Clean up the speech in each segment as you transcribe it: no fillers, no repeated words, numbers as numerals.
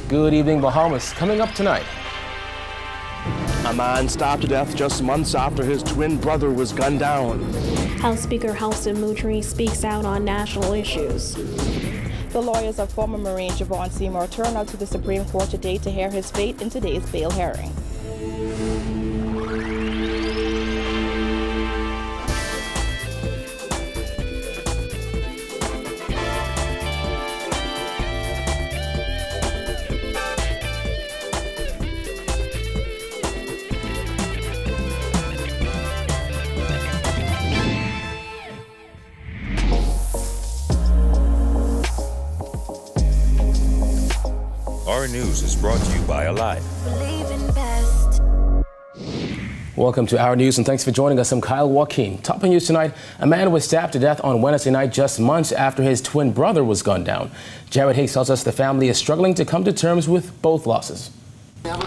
Good evening, Bahamas. Coming up tonight. A man stabbed to death just months after his twin brother was gunned down. House Speaker HALSON MOULTRIE speaks out on national issues. The lawyers of former Marine Javon Seymour turn out to the Supreme Court today to hear his fate in today's bail hearing. Our news is brought to you by Alive. Welcome to Our News and thanks for joining us. I'm Kyle Joaquin. Topping news tonight, a man was stabbed to death on Wednesday night just months after his twin brother was gunned down. Jared Higgs tells us the family is struggling to come to terms with both losses.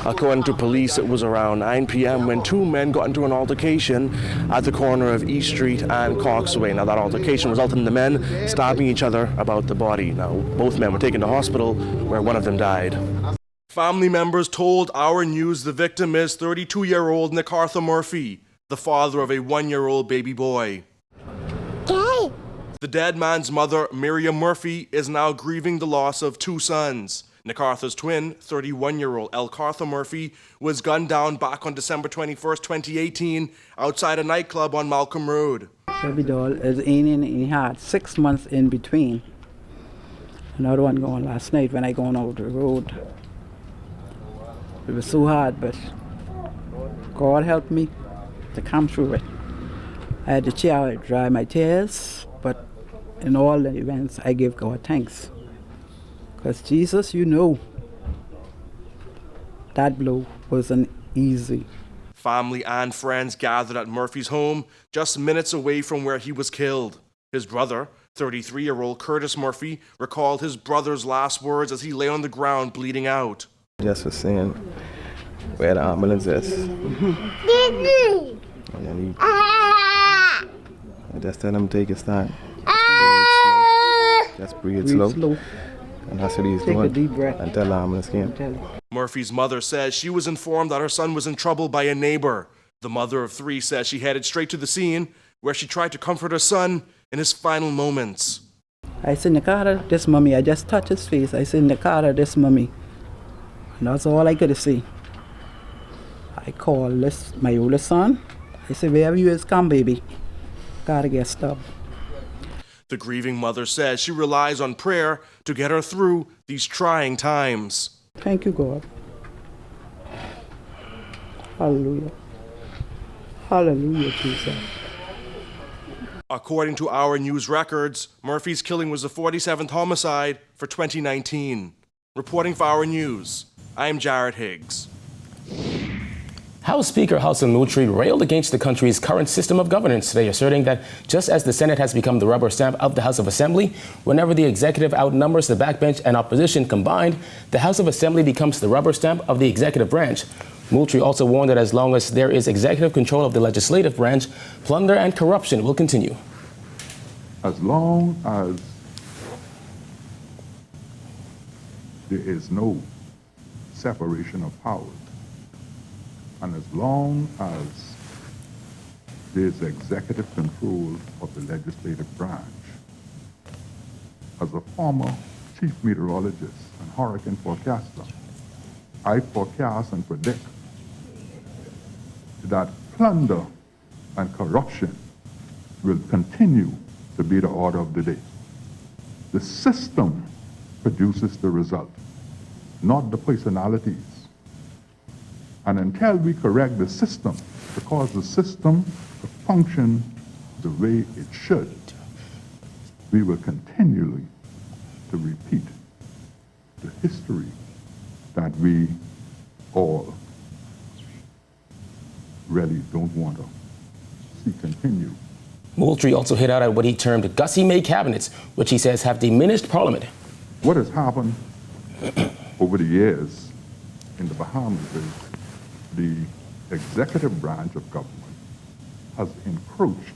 According to police, it was around 9 p.m. when two men got into an altercation at the corner of East Street and Coxsway. Now, that altercation resulted in the men stabbing each other about the body. Now, both men were taken to hospital where one of them died. Family members told Our News the victim is 32-year-old NICARTHA Murphy, the father of a 1-year-old baby boy. The dead man's mother, MIRIAM Murphy, is now grieving the loss of two sons. NICARTHA's twin, 31-year-old ELCARTHA Murphy, was gunned down back on December 21st, 2018, outside a nightclub on Malcolm Road. Baby doll is in he had 6 months in between. Another one going last night when I going over the road. It was so hard, but God helped me to come through it. I had to dry my tears, but in all the events, I give God thanks. Because Jesus, you know, that blow wasn't easy. Family and friends gathered at Murphy's home just minutes away from where he was killed. His brother, 33-year-old Curtis Murphy, recalled his brother's last words as he lay on the ground bleeding out. Just for seeing where the ambulance is. And I just tell him take his time. Just breathe slow. And that's what he's doing. Take a deep breath. Until the ambulance came. Murphy's mother says she was informed that her son was in trouble by a neighbor. The mother of three says she headed straight to the scene where she tried to comfort her son in his final moments. I said, NICARTHA, this mommy. I just touched his face. I said, NICARTHA, this mommy. And that's all I could see. I called my oldest son. I said, wherever you is, come, baby. Gotta get stopped. The grieving mother says she relies on prayer to get her through these trying times. Thank you, God. Hallelujah. Hallelujah, Jesus. According to Our News records, Murphy's killing was the 47th homicide for 2019. Reporting for Our News, I am Jared Higgs. House Speaker HALSON MOULTRIE railed against the country's current system of governance today, asserting that just as the Senate has become the rubber stamp of the House of Assembly, whenever the executive outnumbers the backbench and opposition combined, the House of Assembly becomes the rubber stamp of the executive branch. MOULTRIE also warned that as long as there is executive control of the legislative branch, plunder and corruption will continue. As long as there is no separation of powers, and as long as there's executive control of the legislative branch, as a former chief meteorologist and hurricane forecaster, I forecast and predict that plunder and corruption will continue to be the order of the day. The system produces the result, not the personalities. And until we correct the system, to cause the system to function the way it should, we will continually to repeat the history that we all really don't want to see continue. MOULTRIE also hit out at what he termed Gussie-made cabinets, which he says have diminished Parliament. What has happened over the years in the Bahamas is the executive branch of government has encroached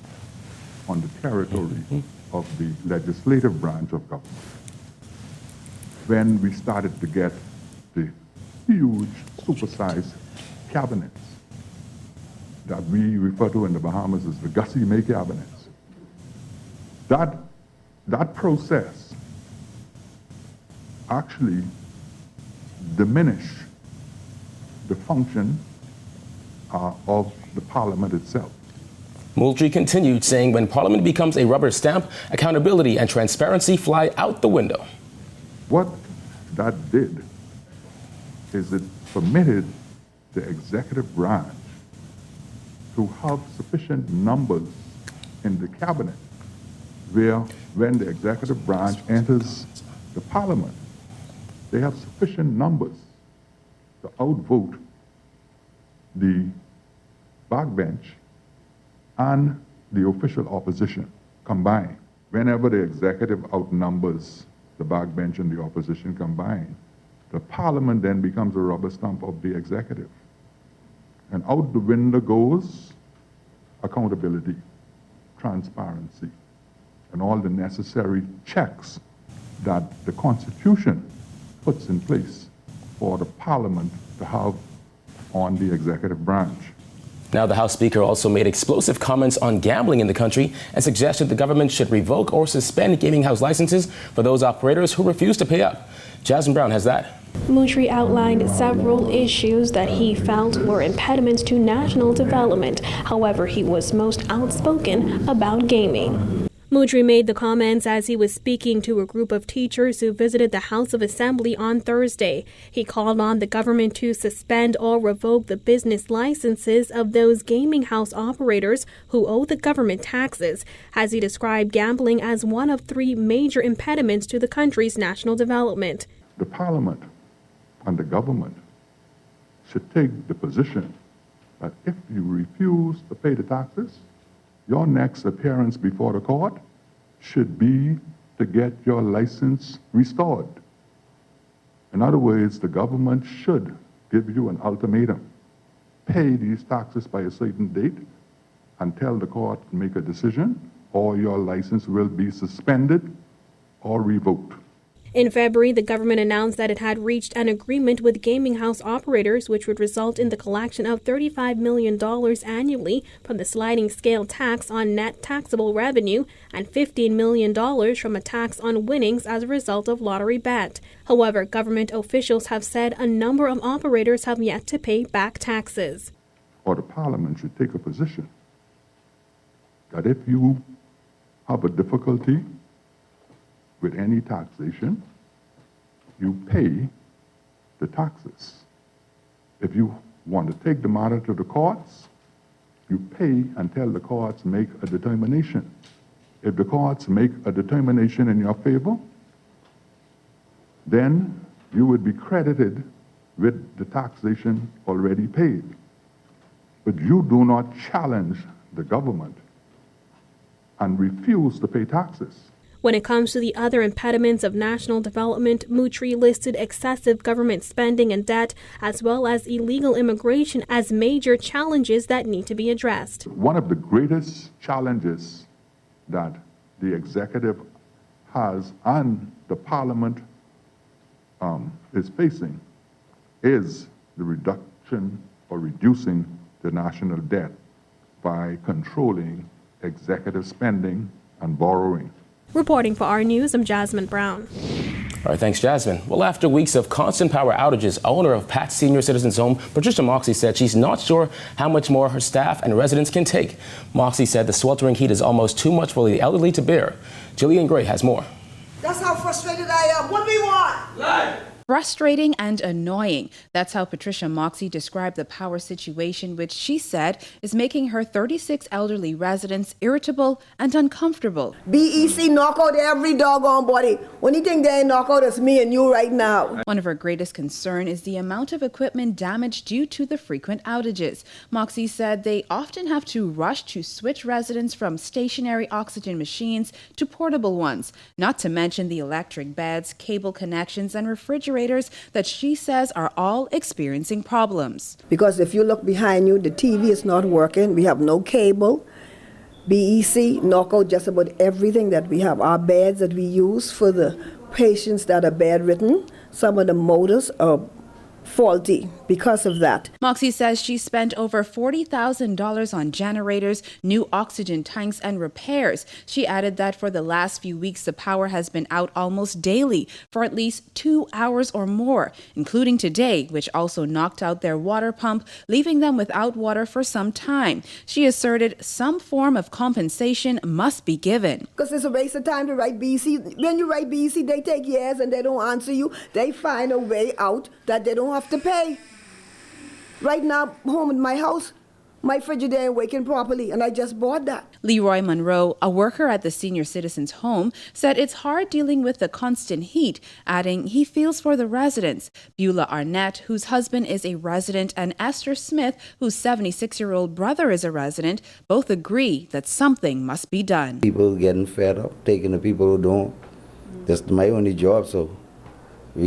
on the territory of the legislative branch of government. When we started to get the huge supersized cabinets that we refer to in the Bahamas as the Gussie May cabinets. That process actually diminished the function of the Parliament itself. Moultrie continued, saying when Parliament becomes a rubber stamp, accountability and transparency fly out the window. What that did is it permitted the executive branch to have sufficient numbers in the cabinet where when the executive branch enters the Parliament, they have sufficient numbers to outvote the backbench and the official opposition combined. Whenever the executive outnumbers the backbench and the opposition combined, the Parliament then becomes a rubber stamp of the executive. And out the window goes accountability, transparency, and all the necessary checks that the Constitution puts in place for the Parliament to have on the executive branch. Now, the House Speaker also made explosive comments on gambling in the country and suggested the government should revoke or suspend gaming house licenses for those operators who refuse to pay up. Jasmine Brown has that. Moultrie outlined several issues that he felt were impediments to national development. However, he was most outspoken about gaming. Moultrie made the comments as he was speaking to a group of teachers who visited the House of Assembly on Thursday. He called on the government to suspend or revoke the business licenses of those gaming house operators who owe the government taxes, as he described gambling as one of three major impediments to the country's national development. The Parliament and the government should take the position that if you refuse to pay the taxes, your next appearance before the court should be to get your license restored. In other words, the government should give you an ultimatum. Pay these taxes by a certain date and tell the court to make a decision, or your license will be suspended or revoked. In February, the government announced that it had reached an agreement with gaming house operators, which would result in the collection of $35 million annually from the sliding scale tax on net taxable revenue and $15 million from a tax on winnings as a result of lottery bet. However, government officials have said a number of operators have yet to pay back taxes. Or the Parliament should take a position that if you have a difficulty with any taxation, you pay the taxes. If you want to take the matter to the courts, you pay until the courts make a determination. If the courts make a determination in your favor, then you would be credited with the taxation already paid. But you do not challenge the government and refuse to pay taxes. When it comes to the other impediments of national development, Moultrie listed excessive government spending and debt, as well as illegal immigration, as major challenges that need to be addressed. One of the greatest challenges that the executive has and the Parliament is facing is the reduction or reducing the national debt by controlling executive spending and borrowing. Reporting for our news, I'm Jasmine Brown. All right, thanks, Jasmine. Well, after weeks of constant power outages, owner of Pat's Senior Citizens Home, Patricia MOXEY, said she's not sure how much more her staff and residents can take. MOXEY said the sweltering heat is almost too much for the elderly to bear. Jillian Gray has more. That's how frustrated I am. What do we want? Life. Frustrating and annoying. That's how Patricia MOXEY described the power situation, which she said is making her 36 elderly residents irritable and uncomfortable. BEC knock out every doggone body. Only thing they knock out is me and you right now. One of her greatest concern is the amount of equipment damaged due to the frequent outages. MOXEY said they often have to rush to switch residents from stationary oxygen machines to portable ones, not to mention the electric beds, cable connections, and refrigerators that she says are all experiencing problems. Because if you look behind you, the TV is not working. We have no cable. BEC knock out just about everything that we have. Our beds that we use for the patients that are bedridden, some of the motors are faulty because of that. MOXEY says she spent over $40,000 on generators, new oxygen tanks, and repairs. She added that for the last few weeks, the power has been out almost daily for at least 2 hours or more, including today, which also knocked out their water pump, leaving them without water for some time. She asserted some form of compensation must be given. Because it's a waste of time to write BEC. When you write BEC, they take years and they don't answer you. They find a way out that they don't have to pay. Right now, home in my house, my Frigidaire ain't working properly, and I just bought that. LEROY MUNROE, a worker at the senior citizens' home, said it's hard dealing with the constant heat, adding he feels for the residents. BEULAH ARNETTE, whose husband is a resident, and Esther Smith, whose 76-year-old brother is a resident, both agree that something must be done. People getting fed up, taking the people who don't. That's my only job, so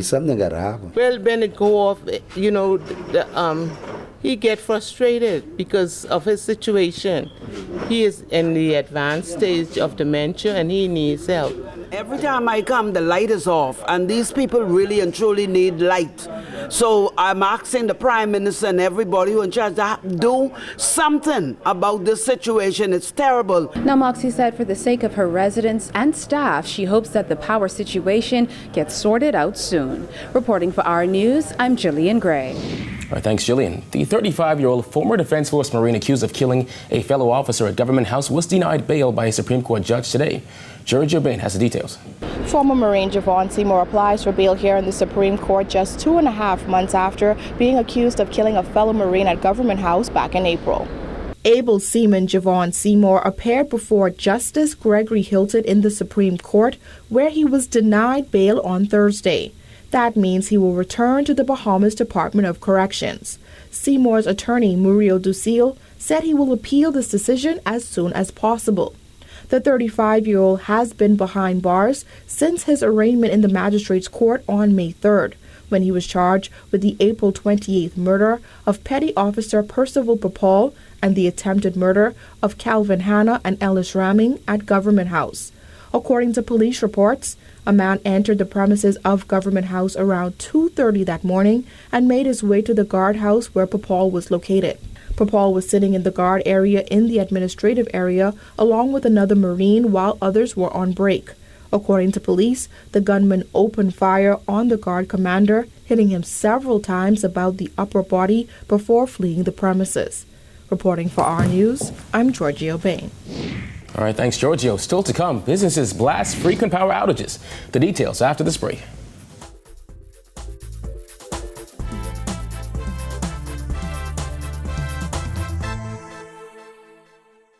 something got to happen. Well, when it go off, you know, he get frustrated because of his situation. He is in the advanced stage of dementia and he needs help. Every time I come, the light is off, and these people really and truly need light. So I'm asking the Prime Minister and everybody who in charge to do something about this situation. It's terrible. Now, MOXEY said for the sake of her residents and staff, she hopes that the power situation gets sorted out soon. Reporting for our news, I'm Jillian Gray. All right, thanks, Jillian. The 35-year-old former Defense Force Marine accused of killing a fellow officer at Government House was denied bail by a Supreme Court judge today. Georgia Bain has the details. Former Marine Javon Seymour applies for bail here in the Supreme Court just 2.5 months after being accused of killing a fellow Marine at Government House back in April. Able seaman Javon Seymour appeared before Justice Gregory Hilton in the Supreme Court, where he was denied bail on Thursday. That means he will return to the Bahamas Department of Corrections. Seymour's attorney, Muriel Ducille, said he will appeal this decision as soon as possible. The 35-year-old has been behind bars since his arraignment in the magistrate's court on May 3rd, when he was charged with the April 28th murder of Petty Officer Percival PERPALL and the attempted murder of Calvin Hanna and Ellis Ramming at Government House. According to police reports, a man entered the premises of Government House around 2:30 that morning and made his way to the guardhouse where PERPALL was located. PERPALL was sitting in the guard area in the administrative area along with another Marine while others were on break. According to police, the gunman opened fire on the guard commander, hitting him several times about the upper body before fleeing the premises. Reporting for our news, I'm Giorgio Bain. All right, thanks, Giorgio. Still to come, businesses blast frequent power outages. The details after this break.